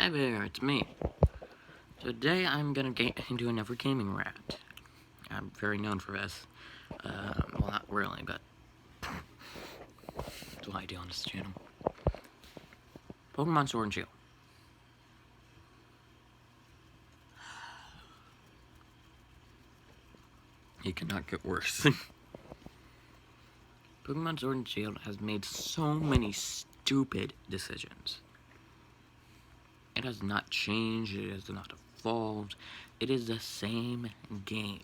Hi there, it's me. Today I'm gonna get into another gaming rant. I'm very known for this. Well, not really, but that's what I do on this channel. Pokemon Sword and Shield. It cannot get worse. Pokemon Sword and Shield has made so many stupid decisions. It has not changed, it has not evolved. It is the same game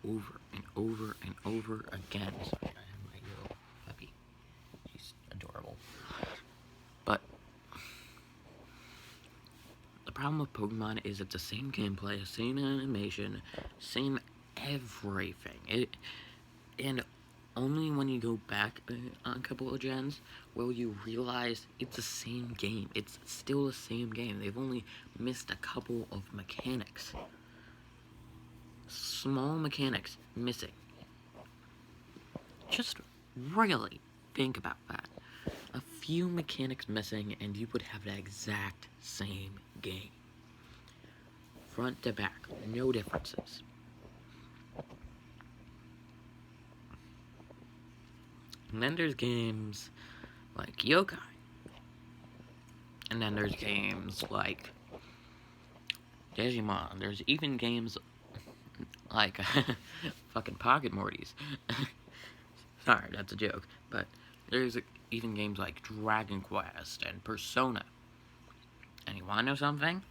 over and over and over again. Sorry, I have my little puppy. She's adorable. But the problem with Pokemon is it's the same gameplay, same animation, same everything. And only when you go back a couple of gens will you realize it's the same game. It's still the same game. They've only missed a couple of mechanics. Small mechanics missing. Just really think about that. A few mechanics missing and you would have the exact same game. Front to back, no differences. And then there's games like Yokai. And then there's games like Digimon. There's even games like fucking Pocket Mortys. Sorry, that's a joke. But there's even games like Dragon Quest and Persona. And you wanna know something?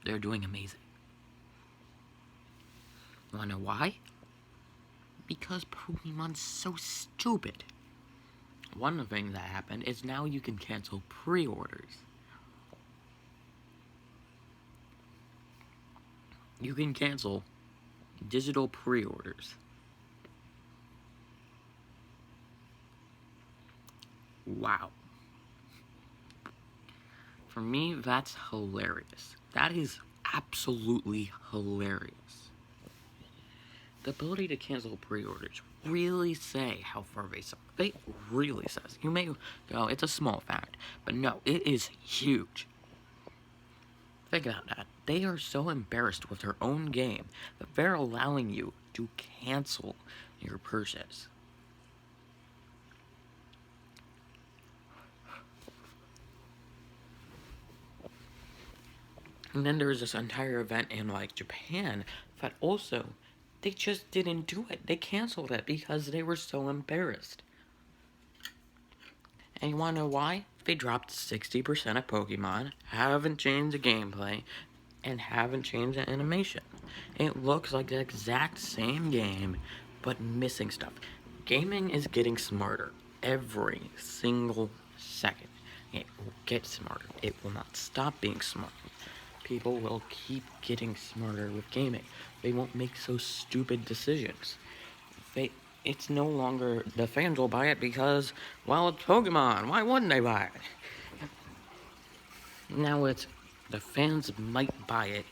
They're doing amazing. You wanna know why? Because Pokemon's so stupid. One of the things that happened is now you can cancel pre-orders. You can cancel digital pre-orders. Wow. For me, that's hilarious. That is absolutely hilarious. The ability to cancel pre-orders really say how far they suck. They really says. You may go, it's a small fact, but no, it is huge. Think about that. They are so embarrassed with their own game that they're allowing you to cancel your purchase. And then there was this entire event in like Japan that also they just didn't do it. They canceled it because they were so embarrassed. And you wanna know why? They dropped 60% of Pokemon, haven't changed the gameplay, and haven't changed the animation. It looks like the exact same game, but missing stuff. Gaming is getting smarter every single second. It will get smarter. It will not stop being smart. People will keep getting smarter with gaming. They won't make so stupid decisions. It's no longer the fans will buy it because, well, it's Pokemon. Why wouldn't they buy it? Now it's the fans might buy it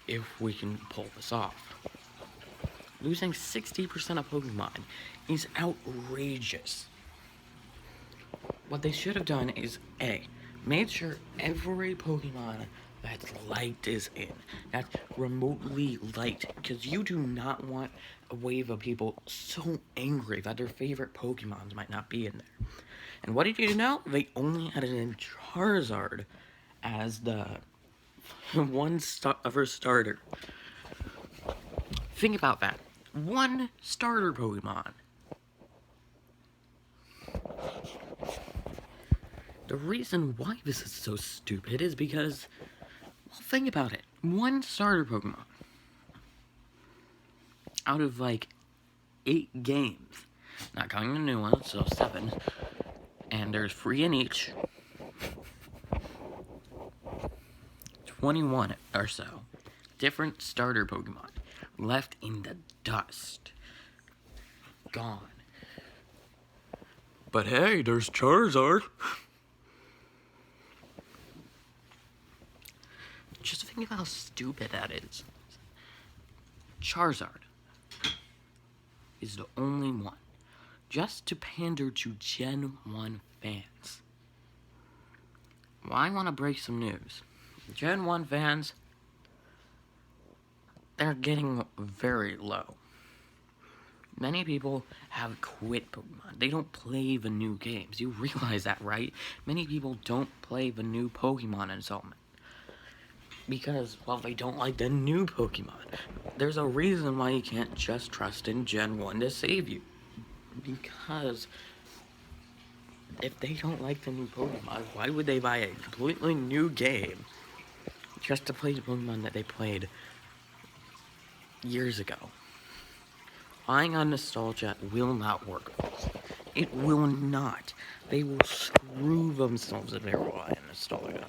if we can pull this off. Losing 60% of Pokemon is outrageous. What they should have done is A, made sure every Pokemon that's light is in. That's remotely light. Because you do not want a wave of people so angry that their favorite Pokemons might not be in there. And what did you know? They only added in Charizard as the one starter. Think about that. One starter Pokemon. The reason why this is so stupid is because, well, think about it. One starter Pokemon out of like 8 games, not counting the new ones, so 7, and there's 3 in each. 21 or so different starter Pokemon left in the dust. Gone. But hey, there's Charizard. Just think of how stupid that is. Charizard is the only one. Just to pander to Gen 1 fans. Well, I want to break some news. Gen 1 fans, they're getting very low. Many people have quit Pokemon. They don't play the new games. You realize that, right? Many people don't play the new Pokemon installment. Because, well, they don't like the new Pokemon. There's a reason why you can't just trust in Gen 1 to save you. Because if they don't like the new Pokemon, why would they buy a completely new game just to play the Pokemon that they played years ago? Buying on nostalgia will not work. It will not. They will screw themselves if they rely on nostalgia.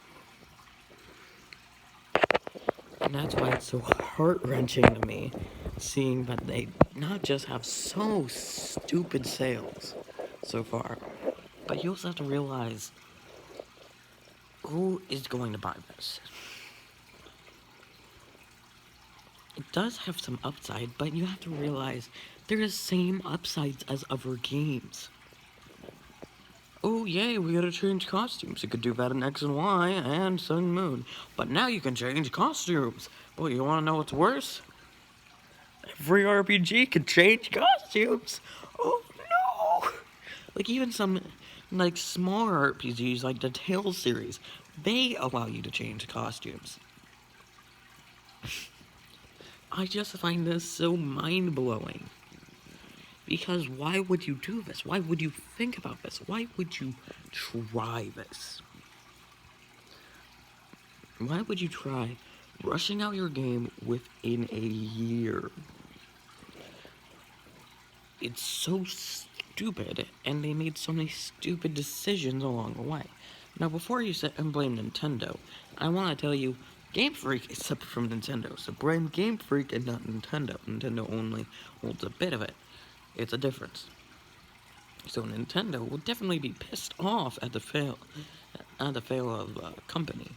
And that's why it's so heart-wrenching to me, seeing that they not just have so stupid sales so far, but you also have to realize who is going to buy this. It does have some upside, but you have to realize they're the same upsides as other games. Oh, yay, we gotta change costumes. You could do that in X and Y and Sun and Moon. But now you can change costumes. Well, you wanna know what's worse? Every RPG can change costumes. Oh, no! Like, even some, like, smaller RPGs, like the Tales series, they allow you to change costumes. I just find this so mind-blowing. Because why would you do this? Why would you think about this? Why would you try this? Why would you try rushing out your game within a year? It's so stupid, and they made so many stupid decisions along the way. Now, before you sit and blame Nintendo, I want to tell you, Game Freak is separate from Nintendo, so blame Game Freak and not Nintendo. Nintendo only holds a bit of it. It's a difference. So Nintendo will definitely be pissed off at the fail of a company.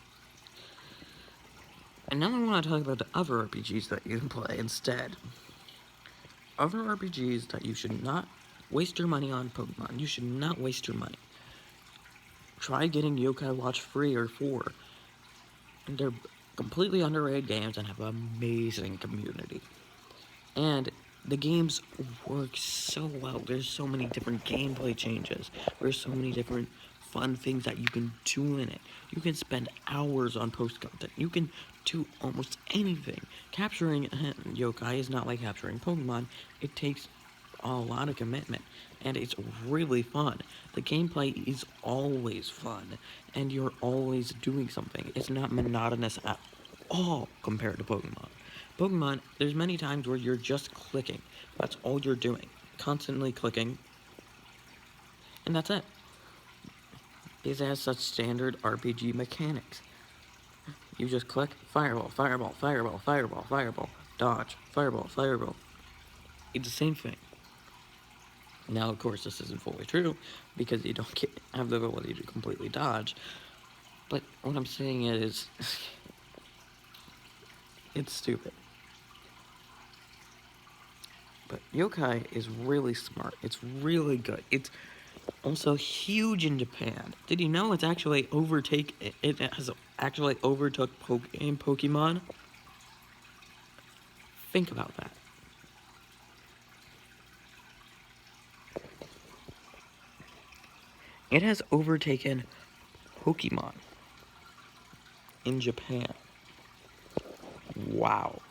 And now I want to talk about the other RPGs that you can play instead. Other RPGs that you should not waste your money on Pokemon. You should not waste your money. Try getting Yokai Watch 3 or 4. They're completely underrated games and have an amazing community. And the games work so well. There's so many different gameplay changes. There's so many different fun things that you can do in it. You can spend hours on post content. You can do almost anything. Capturing yokai is not like capturing Pokemon. It takes a lot of commitment, and it's really fun. The gameplay is always fun, and you're always doing something. It's not monotonous at all compared to Pokemon. Pokemon, there's many times where you're just clicking. That's all you're doing. Constantly clicking. And that's it. It has such standard RPG mechanics. You just click, fireball, fireball, fireball, fireball, fireball, dodge, fireball, fireball. It's the same thing. Now, of course, this isn't fully true, because you don't have the ability to completely dodge. But what I'm saying is, it's stupid. But yokai is really smart. It's really good. It's also huge in Japan. Did you know it's actually it has actually overtook Pokemon? Think about that. It has overtaken Pokemon in Japan. Wow.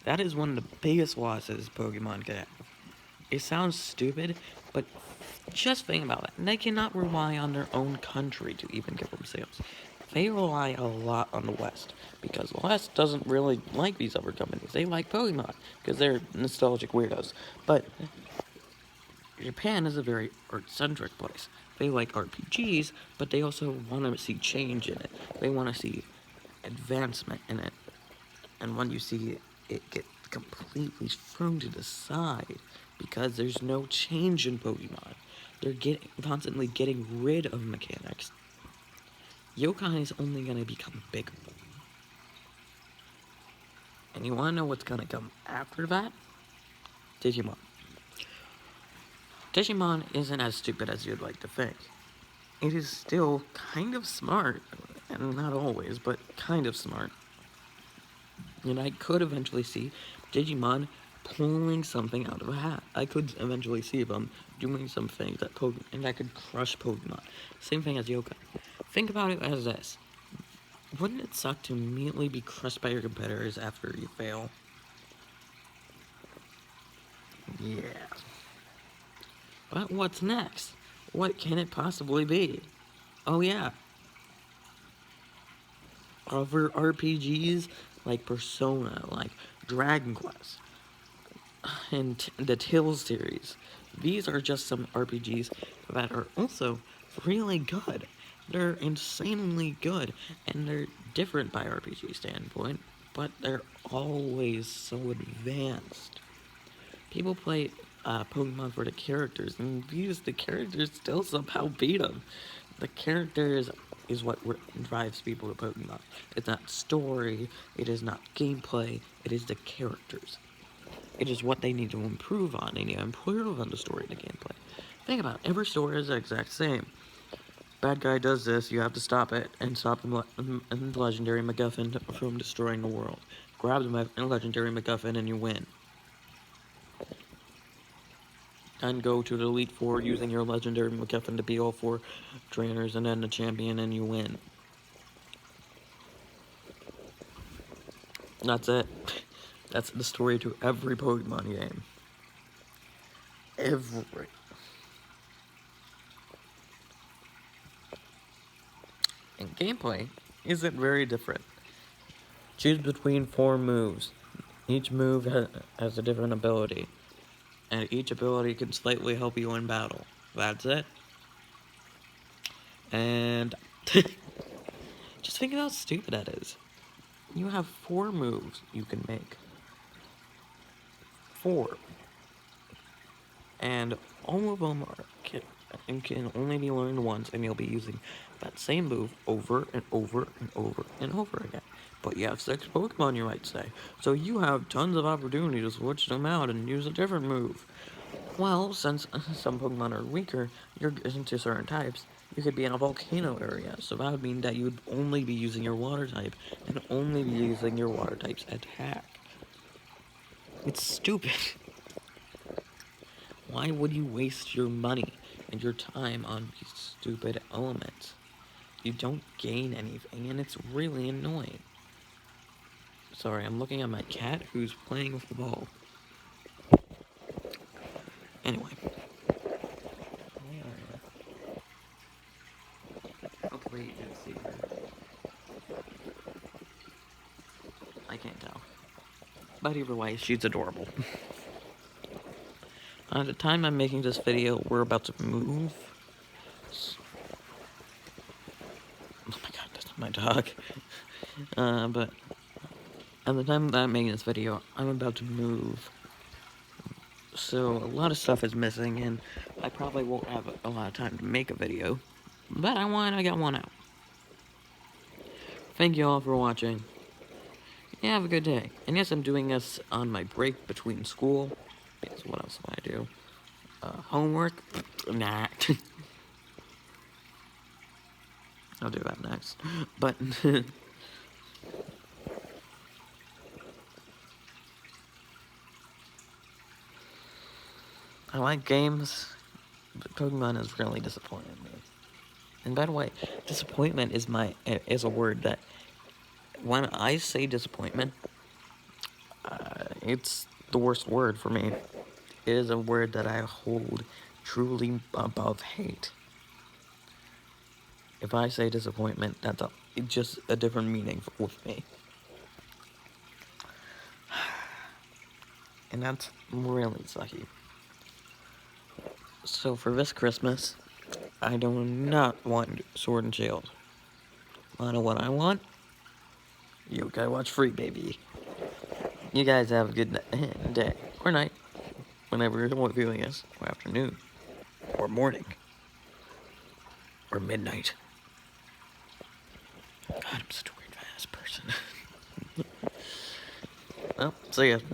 That is one of the biggest losses Pokemon could have. It sounds stupid, but just think about it. They cannot rely on their own country to even give them sales. They rely a lot on the West, because the West doesn't really like these other companies. They like Pokemon, because they're nostalgic weirdos. But Japan is a very art-centric place. They like RPGs, but they also want to see change in it. They want to see advancement in it. And when you see it get completely thrown to the side, because there's no change in Pokemon. They're constantly getting rid of mechanics. Yokai is only going to become bigger. And you want to know what's going to come after that? Digimon. Digimon isn't as stupid as you'd like to think. It is still kind of smart, and not always, but kind of smart. And I could eventually see Digimon pulling something out of a hat. I could eventually see them doing some things that and I could crush Pokemon. Same thing as Yokai. Think about it as this. Wouldn't it suck to immediately be crushed by your competitors after you fail? Yeah. But what's next? What can it possibly be? Oh yeah. Other RPGs like Persona, like Dragon Quest, and the Tales series. These are just some RPGs that are also really good. They're insanely good, and they're different by RPG standpoint, but they're always so advanced. People play Pokemon for the characters, and the characters still somehow beat them. The characters is what drives people to Pokemon. It's not story, it is not gameplay, it is the characters. It is what they need to improve on. They need to improve on the story and the gameplay. Think about it. Every story is the exact same. Bad guy does this, you have to stop it, and stop the legendary MacGuffin from destroying the world. Grab the legendary MacGuffin and you win. And go to the Elite Four using your legendary MacGuffin to beat all 4 trainers and then the champion and you win. That's it. That's the story to every Pokemon game. Every. And gameplay isn't very different. Choose between 4 moves. Each move has a different ability. And each ability can slightly help you in battle. That's it. And just think how stupid that is. You have 4 moves you can make. 4. And all of them can only be learned once, and you'll be using that same move over and over and over and over again. But you have 6 Pokemon, you might say, so you have tons of opportunity to switch them out and use a different move. Well, since some Pokemon are weaker, you're into certain types, you could be in a volcano area, so that would mean that you would only be using your water type, and only be using your water type's attack. It's stupid. Why would you waste your money and your time on these stupid elements? You don't gain anything, and it's really annoying. Sorry, I'm looking at my cat who's playing with the ball. Anyway. Hopefully you can see her. I can't tell. But either way, she's adorable. At the time I'm making this video, we're about to move. Oh my god, that's my dog. But at the time that I'm making this video, I'm about to move. So a lot of stuff is missing, and I probably won't have a lot of time to make a video. But I got one out. Thank you all for watching. Yeah, have a good day. And yes, I'm doing this on my break between school. Because what else do I do? Homework? Nah. I'll do that next. But I like games, but Pokemon is really disappointing me. And by the way, disappointment is a word that when I say disappointment, it's the worst word for me. It is a word that I hold truly above hate. If I say disappointment, that's just a different meaning with me. And that's really sucky. So for this Christmas, I do not want Sword and Shield. I know what I want. You gotta watch Free, baby. You guys have a good day, or night, whenever you're viewing this, or afternoon, or morning, or midnight. God, I'm such a weird ass person. Well, see ya.